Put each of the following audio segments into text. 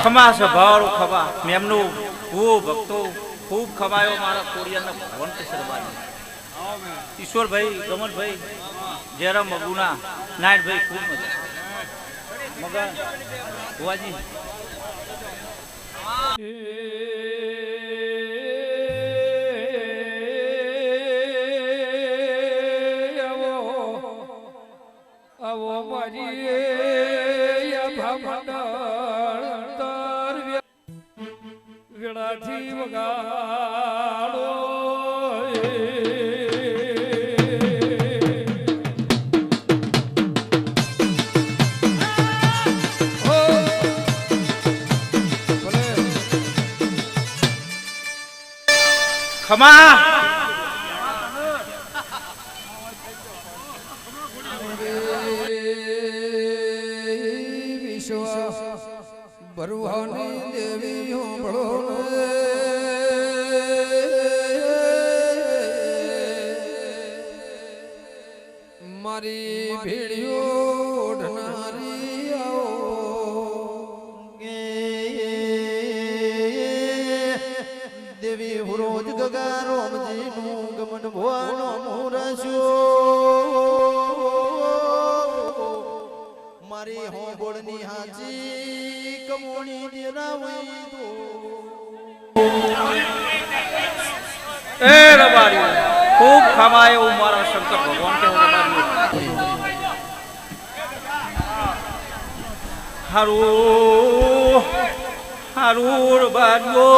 ખમા સ્વભાવ ખમા મેમનું ખૂબ ભક્તો ખૂબ ખમાયો મારા કોડિયાના ભવન સરબાની ઈશ્વરભાઈ ગમનભાઈ જયરામ મગુના નાયણભાઈ ખૂબ મજા મગન ભુવાજી આવો મારી વેળાથી વગાડો ખમા ભરવાની દેવી હોંભળો મારી ભેળીઓ ઓઢનારી આવો દેવી રોજ ગગા રોમજી નું ગમન ભો ભુવાનો મુરસ્યો મારી હોબળની હાજી કમોણી દેરાવી દો એ રબારી ખૂબ ખમાય એવું મારા શંકર ભગવાન કે હારું હારું રબારીઓ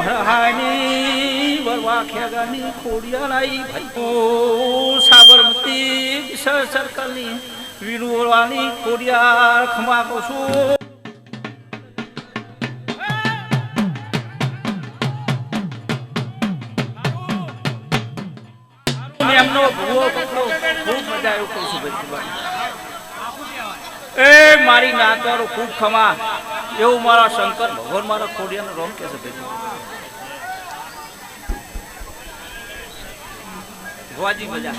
મુહાની વરવા ખેગાની ખોડિયાલાઈ ભાઈ સાબરમતી સર્કલની વીરુવાળાની ખોડિયાર ખમા કહું છું એમનો ભૂવો પકડો ખૂબ મજા આવ્યો કહું છું ભાઈ એ મારી નાતવાળો ખૂબ ખમા એવું મારા શંકર ભગવાન મારા ખોડિયાનો રોમ કે છે ભાઈ ભુવાજી મજા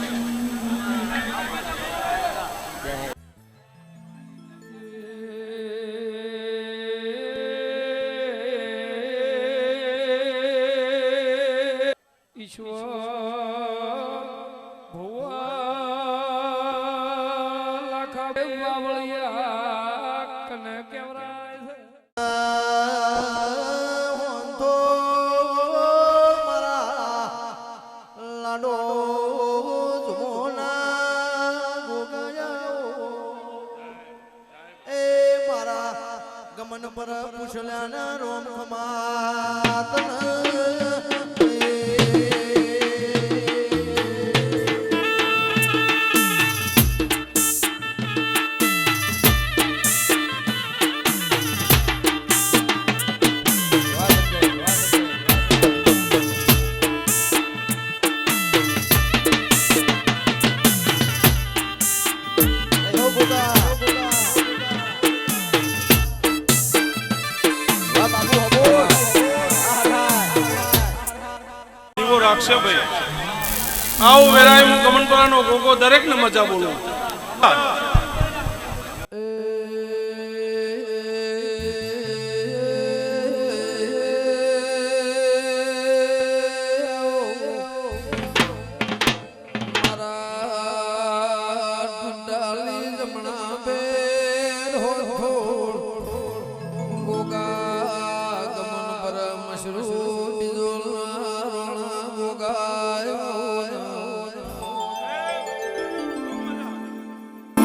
ગમન પર પૂછલ્યાના રોમ ખમાતન રાખશે ભાઈ આવું વેરાય હું ગમનપરાનો ગોગો દરેકને મજા બોલું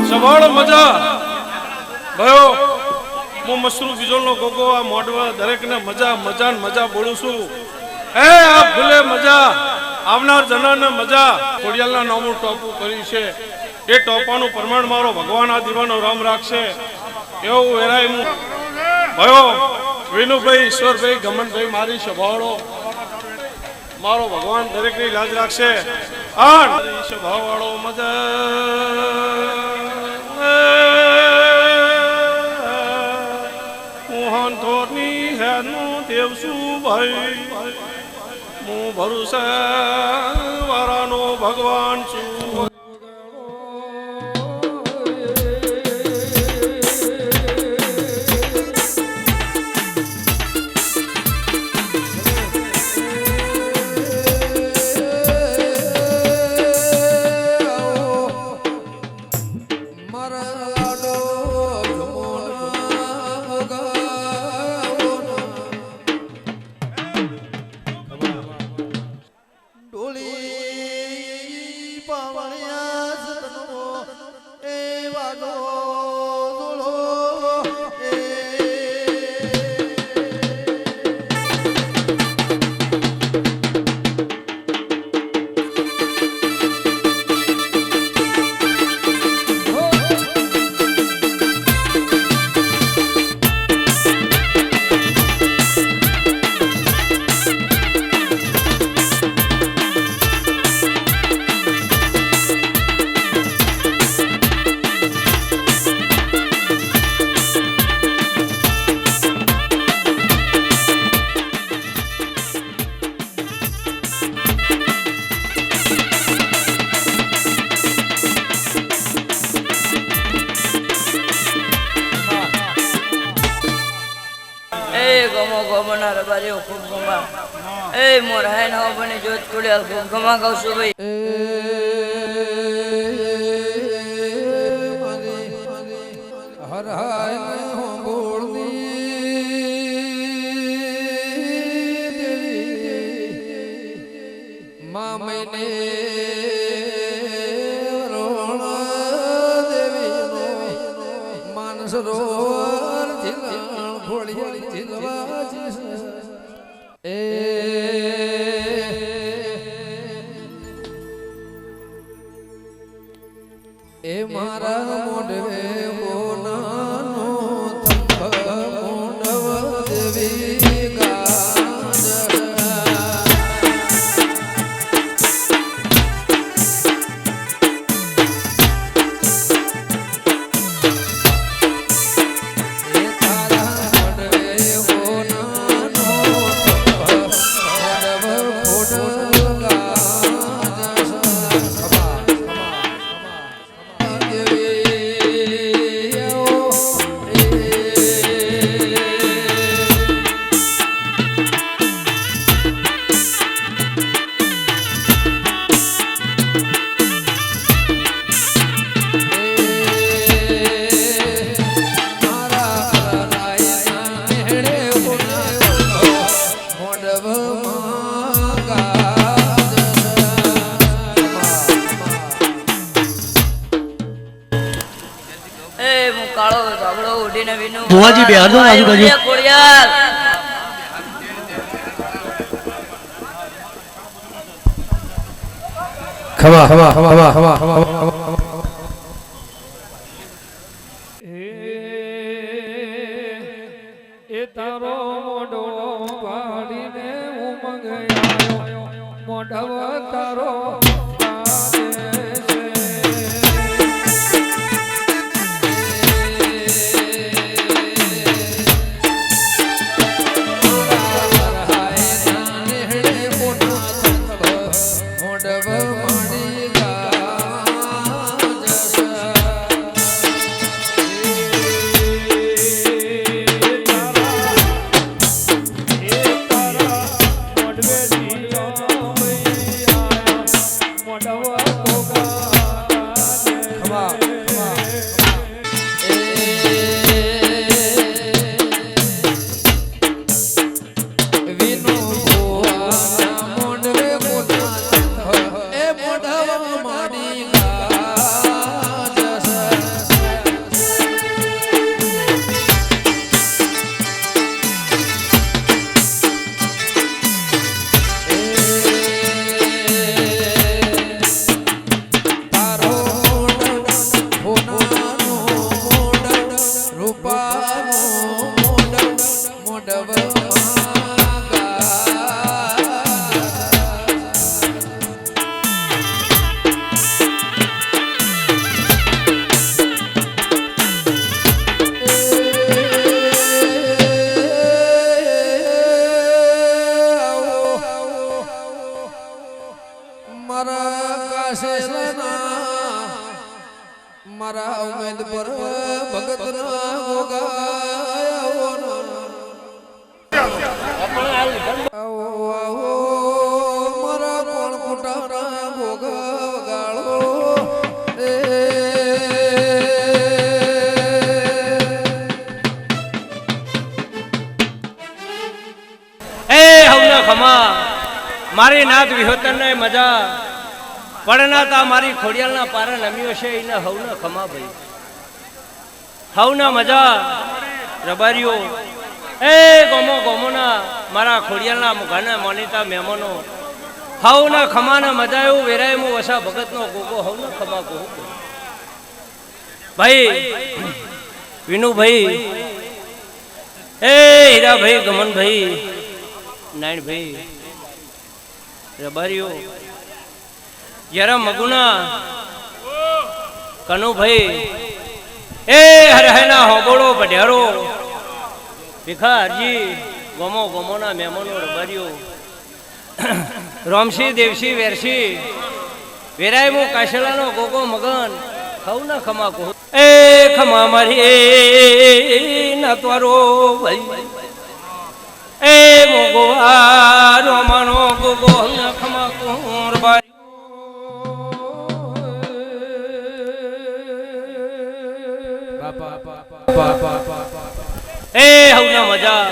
સવાળ મજા ભયો હું મસરૂ બીજોલનો ગોગો આ મોડવા દરેકને મજા મજા મજા બોલું છું એ આ ભૂલે મજા આવનાર જનાને મજા ખોડિયાલના નામનું ટોપું કર્યું છે એ ટોપાનું પ્રમાણ મારો ભગવાન આ દીવાનો રામ રાખશે એવું વેરાય હું ભયો વિનુભાઈ ઈશ્વરભાઈ ગમનભાઈ મારી સભાવાળો મારો ભગવાન દરેકની લાજ રાખશે આ સભાવાળો મજા મોહનથોરની હેનું દેવસું ભાઈ હું ભરોસા વાળાનો ભગવાન છું ગમો ગમના રબારીઓ ખૂબ ગમા એ મોરાય નો બને જોત કોડ્યા ગમા ગાઉં છું ભાઈ હર હાય મામને રોણ દેવીનો માનસ રોર જીલણ ઘોડી જીલવા એ મારા મોઢવે બોનાનો તંબ મોનવ દેવી ગાજ बुआ जी बिहार दो आजू बाजू खवा खवा खवा खवा खवा એ તારો મોઢો પાડીને ઉમંગ આવ્યો મોઢવ તારો મારા ઉમેદ પર ભગત ના ગોગાયો મારા કોણ કુટારા ગોગા ગાળો એ હવના ખમા મારી નાત વિહોતર ને મજા પડનાતા મારી ખોડિયાલના પારા નમ્યો છે એને હવના ખમા ભાઈ હવના મજા રબારીઓ એ ગોમો ગોમોના મારા ખોડિયાલના મુખાના મોનિતા મહેમાનો હવના ખમાના મજા એવું વેરાય મુ વસા ભગતનો ગોગો હવના ખમા કહું ભાઈ વિનુભાઈ એ હીરાભાઈ ગમનભાઈ નાયણભાઈ રબારીઓ જરા મગુના કનુભાઈ એ હરહેના હોબોળો બઢિયારો ભીખારજી ગોમો ગોમોના મહેમાનો રબારીઓ રોમસી દેવસી વેરસી વેરાયમો કાશેલાનો ગોગો મગન ખાવ ના ખમા કહું એ ખમા મારી ના તારો ભાઈ એ મોગવા રોમાનો ગોગો ખમા કુંવરબાઈ એ હવના મજા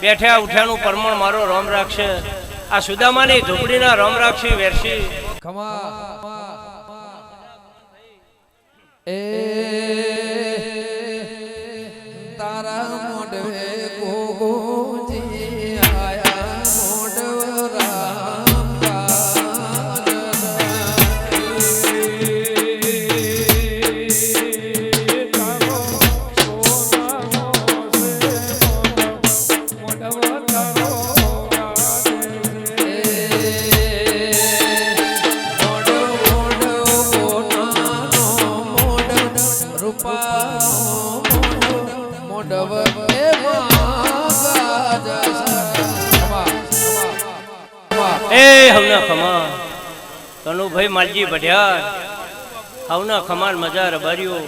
બેઠ્યા ઉઠ્યાનું પરમણ મારો રોમ રાખશે આ સુદામાની ઝૂંપડીના રોમ રાખશી વેરશી ખમા એ તારા મોઢવે ગોગોજી આયા મોઢવ રામ એ હવના ખમા કનુભાઈ માલજી ભઢિયાર હવના ખમાન મજા રબાર્યો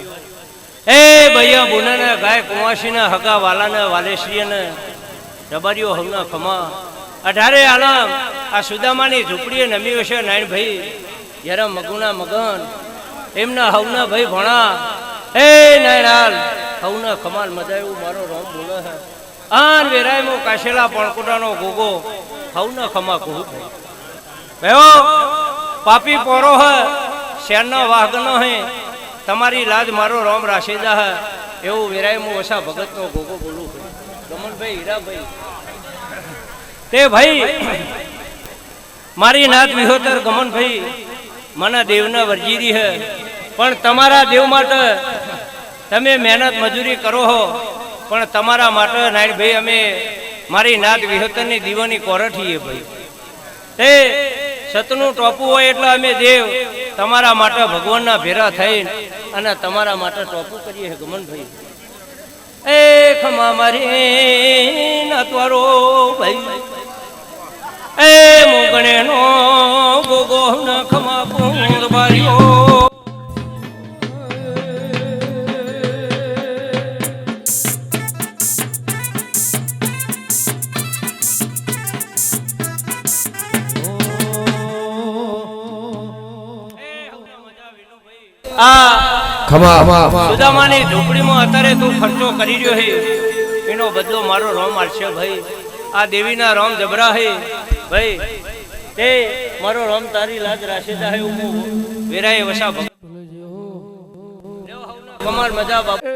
એ ભૈયા બુનાના ગાય કુંવાસીના હગા વાલાના વાલેશ્રીને રબાર્યો હવના ખમા 18 આલમ આ સુદામાની ઝૂંપડીએ નમી હશે નાયણ ભાઈ યાર મગુના મગન એમના હવના ભાઈ ભણા એ નાયણાલ હવના ખમાલ મજા એવું મારો રોમ બોલે હે આન વેરાય મો કાશેલા પણકોટાનો ગોગો હવના ખમા કહું ભયો પાપી પોરો હે શેરનો વાહગનો હે તમારી લાજ મારો રોમ રાશીદા હે એવું વેરાય મો વસા ભગતનો ગોગો બોલું ગમનભાઈ હીરાભાઈ તે ભાઈ મારી નાત વિહોતર ગમનભાઈ મને દેવના વર્જીરી હે પણ તમારા દેવ માટે તમે મહેનત મજૂરી કરો હો પણ તમારા માટે નાયણ ભાઈ અમે મારી નાત વિહોતરની દીવાની કોરઠીએ ભાઈ તે સતનું ટોપું હોય એટલે અમે દેવ તમારા માટે ભગવાનના ભેરા થઈને અને તમારા માટે ટોપું કરીએ ગમનભાઈ એ ખમા મારી નાતવારો ભાઈ એ મોગણે નો ગોગો ન ખમા કુંવરબાઈઓ સુદામાની ઝૂંપડીમાં અત્યારે તું ખર્ચો કરી રહ્યો હે એનો બદલો મારો રોમ આલશે ભાઈ આ દેવીના રોમ જબરા હે ભાઈ તે મારો રોમ તારી લાજ રાશીદા હે હું વેરાય વસા કમાલ મજા બાપુ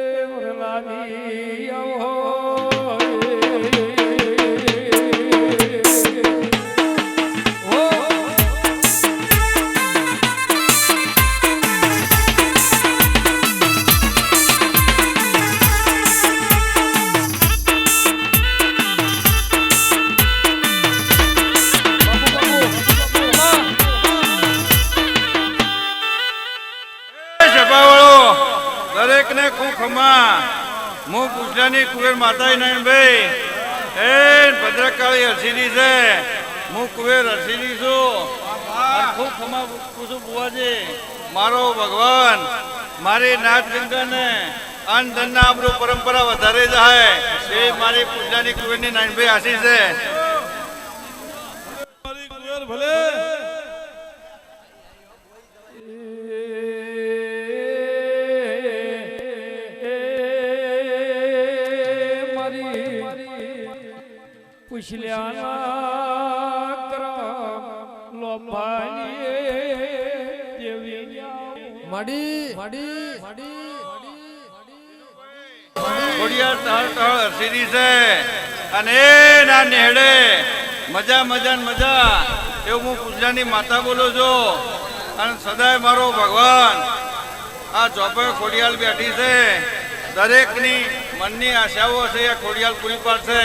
દરેક ને ખમા હું પૂછલાની કુવેર માતા નાયણભાઈ એ ભદ્રકાળી હરસીની છે હું કુવેર હરસીની છું ખૂબ ખમા પૂછું બુવાજી મારો ભગવાન મારી નાથ ગંગાને અન્ન ધનના આપણું પરંપરા વધારે જાય એ મારી પૂછલાની કુવેરની નાયણભાઈ આશી છે મારી કુવેર ભલે મજા એવું હું પૂજલાની માતા બોલું છું અને સદાય મારો ભગવાન આ ચોપે ખોડિયાલ બેઠી છે દરેકની મનની આશાઓ છે એ ખોડિયાલ પૂરી પાડશે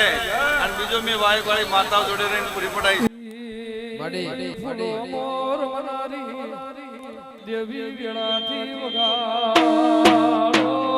અને બીજો મેં વાળી માતાઓ જોડે રહીને પૂરી પડાઈ દેવી વેળાથી વગાડો